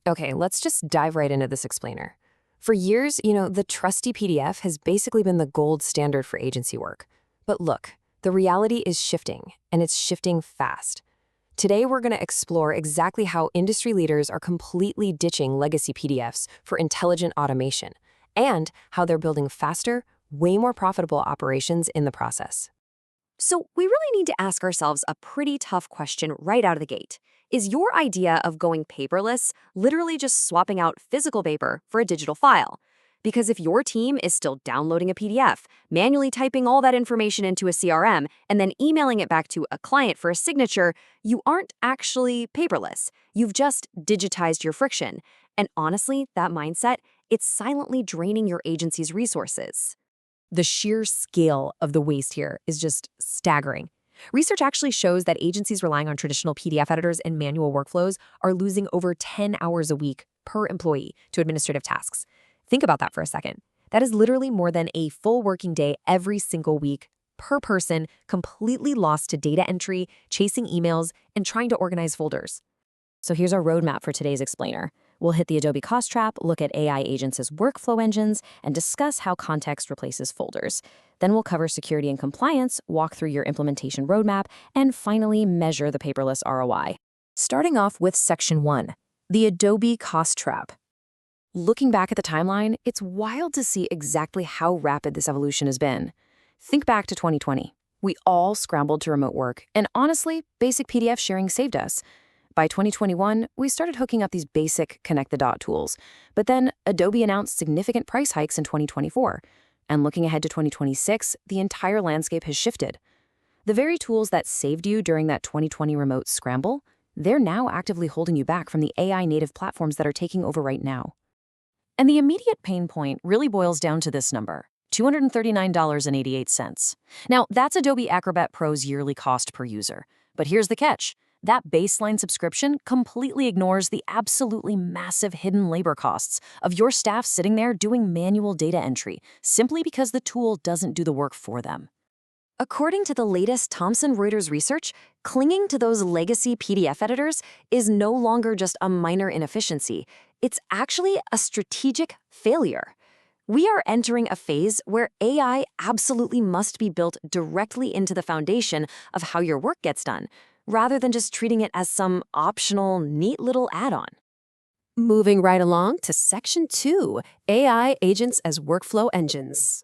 Okay, let's just dive right into this explainer. For years, the trusty PDF has basically been the gold standard for agency work. But look, the reality is shifting, and it's shifting fast. Today, we're going to explore exactly how industry leaders are completely ditching legacy PDFs for intelligent automation, and how they're building faster, way more profitable operations in the process. So, we really need to ask ourselves a pretty tough question right out of the gate. Is your idea of going paperless literally just swapping out physical paper for a digital file? Because if your team is still downloading a PDF, manually typing all that information into a CRM, and then emailing it back to a client for a signature, you aren't actually paperless. You've just digitized your friction. And honestly, that mindset, it's silently draining your agency's resources. The sheer scale of the waste here is just staggering. Research actually shows that agencies relying on traditional PDF editors and manual workflows are losing over 10 hours a week per employee to administrative tasks. Think about that for a second. That is literally more than a full working day every single week per person, completely lost to data entry, chasing emails, and trying to organize folders. So here's our roadmap for today's explainer. We'll hit the Adobe cost trap, look at AI agents as workflow engines, and discuss how context replaces folders. Then we'll cover security and compliance, walk through your implementation roadmap, and finally measure the paperless ROI. Starting off with Section 1, the Adobe cost trap. Looking back at the timeline, it's wild to see exactly how rapid this evolution has been. Think back to 2020. We all scrambled to remote work, and honestly, basic PDF sharing saved us. By 2021, we started hooking up these basic connect-the-dot tools, but then Adobe announced significant price hikes in 2024. And looking ahead to 2026, the entire landscape has shifted. The very tools that saved you during that 2020 remote scramble, they're now actively holding you back from the AI-native platforms that are taking over right now. And the immediate pain point really boils down to this number, $239.88. Now, that's Adobe Acrobat Pro's yearly cost per user. But here's the catch. That baseline subscription completely ignores the absolutely massive hidden labor costs of your staff sitting there doing manual data entry simply because the tool doesn't do the work for them. According to the latest Thomson Reuters research, clinging to those legacy PDF editors is no longer just a minor inefficiency. It's actually a strategic failure. We are entering a phase where AI absolutely must be built directly into the foundation of how your work gets done, rather than just treating it as some optional, neat little add-on. Moving right along to Section 2, AI agents as workflow engines.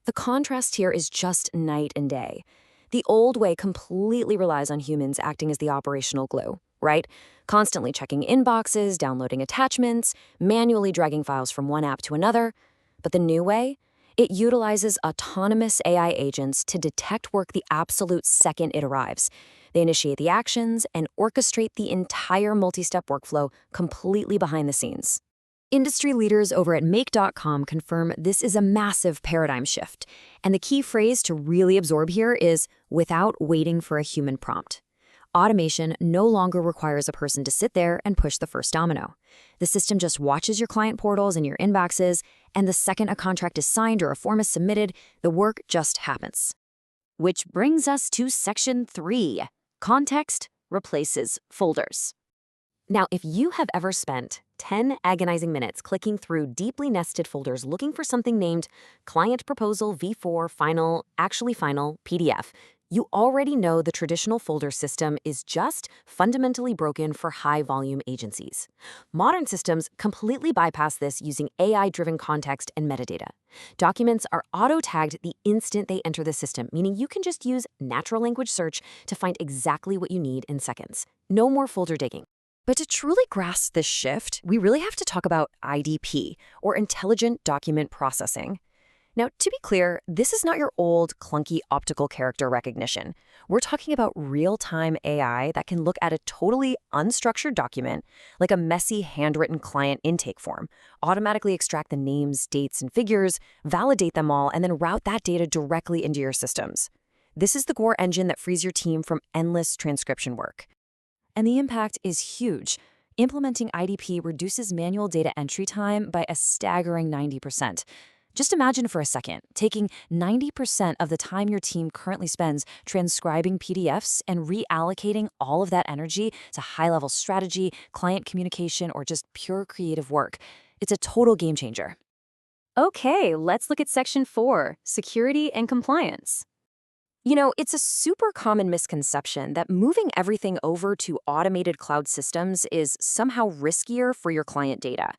The contrast here is just night and day. The old way completely relies on humans acting as the operational glue, right? Constantly checking inboxes, downloading attachments, manually dragging files from one app to another. But the new way? It utilizes autonomous AI agents to detect work the absolute second it arrives. They initiate the actions and orchestrate the entire multi-step workflow completely behind the scenes. Industry leaders over at Make.com confirm this is a massive paradigm shift, and the key phrase to really absorb here is without waiting for a human prompt. Automation no longer requires a person to sit there and push the first domino. The system just watches your client portals and your inboxes, and the second a contract is signed or a form is submitted, the work just happens. Which brings us to Section 3. Context replaces folders. Now, if you have ever spent 10 agonizing minutes clicking through deeply nested folders looking for something named Client Proposal V4 Final, Actually Final PDF, you already know the traditional folder system is just fundamentally broken for high-volume agencies. Modern systems completely bypass this using AI-driven context and metadata. Documents are auto-tagged the instant they enter the system, meaning you can just use natural language search to find exactly what you need in seconds. No more folder digging. But to truly grasp this shift, we really have to talk about IDP, or Intelligent Document Processing. Now, to be clear, this is not your old, clunky optical character recognition. We're talking about real-time AI that can look at a totally unstructured document, like a messy handwritten client intake form, automatically extract the names, dates, and figures, validate them all, and then route that data directly into your systems. This is the core engine that frees your team from endless transcription work. And the impact is huge. Implementing IDP reduces manual data entry time by a staggering 90%. Just imagine for a second taking 90% of the time your team currently spends transcribing PDFs and reallocating all of that energy to high-level strategy, client communication, or just pure creative work. It's a total game changer. Okay, let's look at Section 4, Security and Compliance. It's a super common misconception that moving everything over to automated cloud systems is somehow riskier for your client data.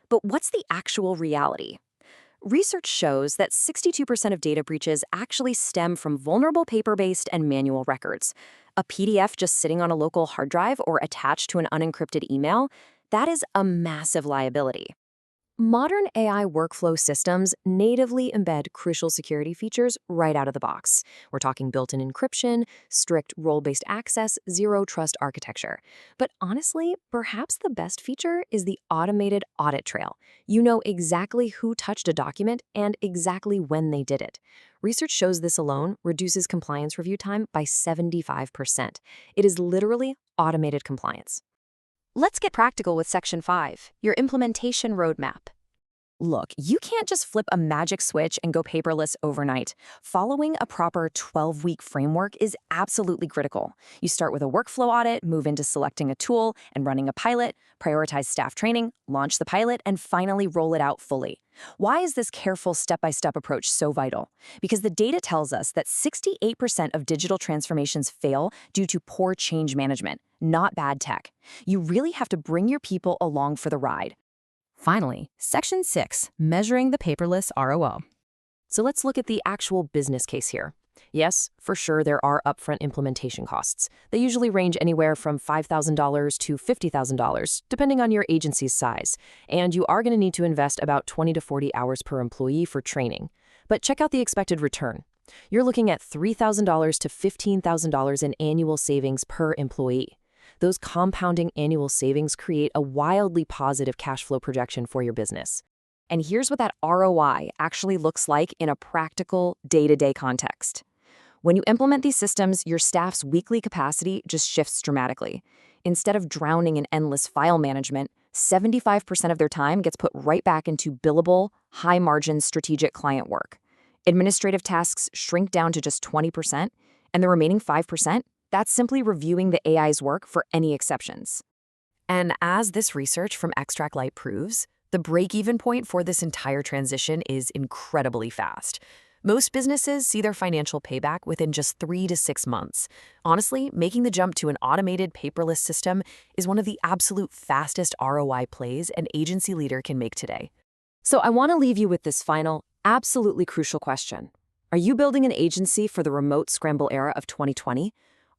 But what's the actual reality? Research shows that 62% of data breaches actually stem from vulnerable paper-based and manual records. A PDF just sitting on a local hard drive or attached to an unencrypted email, that is a massive liability. Modern AI workflow systems natively embed crucial security features right out of the box. We're talking built-in encryption, strict role-based access, zero-trust architecture. But honestly, perhaps the best feature is the automated audit trail. You know exactly who touched a document and exactly when they did it. Research shows this alone reduces compliance review time by 75%. It is literally automated compliance. Let's get practical with Section 5, your implementation roadmap. Look, you can't just flip a magic switch and go paperless overnight. Following a proper 12-week framework is absolutely critical. You start with a workflow audit, move into selecting a tool and running a pilot, prioritize staff training, launch the pilot, and finally roll it out fully. Why is this careful step-by-step approach so vital? Because the data tells us that 68% of digital transformations fail due to poor change management, not bad tech. You really have to bring your people along for the ride. Finally, Section 6, measuring the paperless ROI. So let's look at the actual business case here. Yes, for sure, there are upfront implementation costs. They usually range anywhere from $5,000 to $50,000, depending on your agency's size. And you are going to need to invest about 20 to 40 hours per employee for training. But check out the expected return. You're looking at $3,000 to $15,000 in annual savings per employee. Those compounding annual savings create a wildly positive cash flow projection for your business. And here's what that ROI actually looks like in a practical, day-to-day context. When you implement these systems, your staff's weekly capacity just shifts dramatically. Instead of drowning in endless file management, 75% of their time gets put right back into billable, high-margin strategic client work. Administrative tasks shrink down to just 20%, and the remaining 5%, that's simply reviewing the AI's work for any exceptions. And as this research from Extract Light proves, the break-even point for this entire transition is incredibly fast. Most businesses see their financial payback within just 3 to 6 months. Honestly, making the jump to an automated paperless system is one of the absolute fastest ROI plays an agency leader can make today. So I want to leave you with this final, absolutely crucial question. Are you building an agency for the remote scramble era of 2020?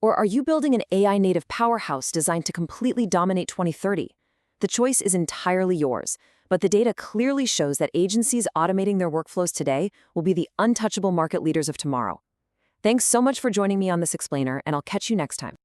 Or are you building an AI-native powerhouse designed to completely dominate 2030? The choice is entirely yours, but the data clearly shows that agencies automating their workflows today will be the untouchable market leaders of tomorrow. Thanks so much for joining me on this explainer, and I'll catch you next time.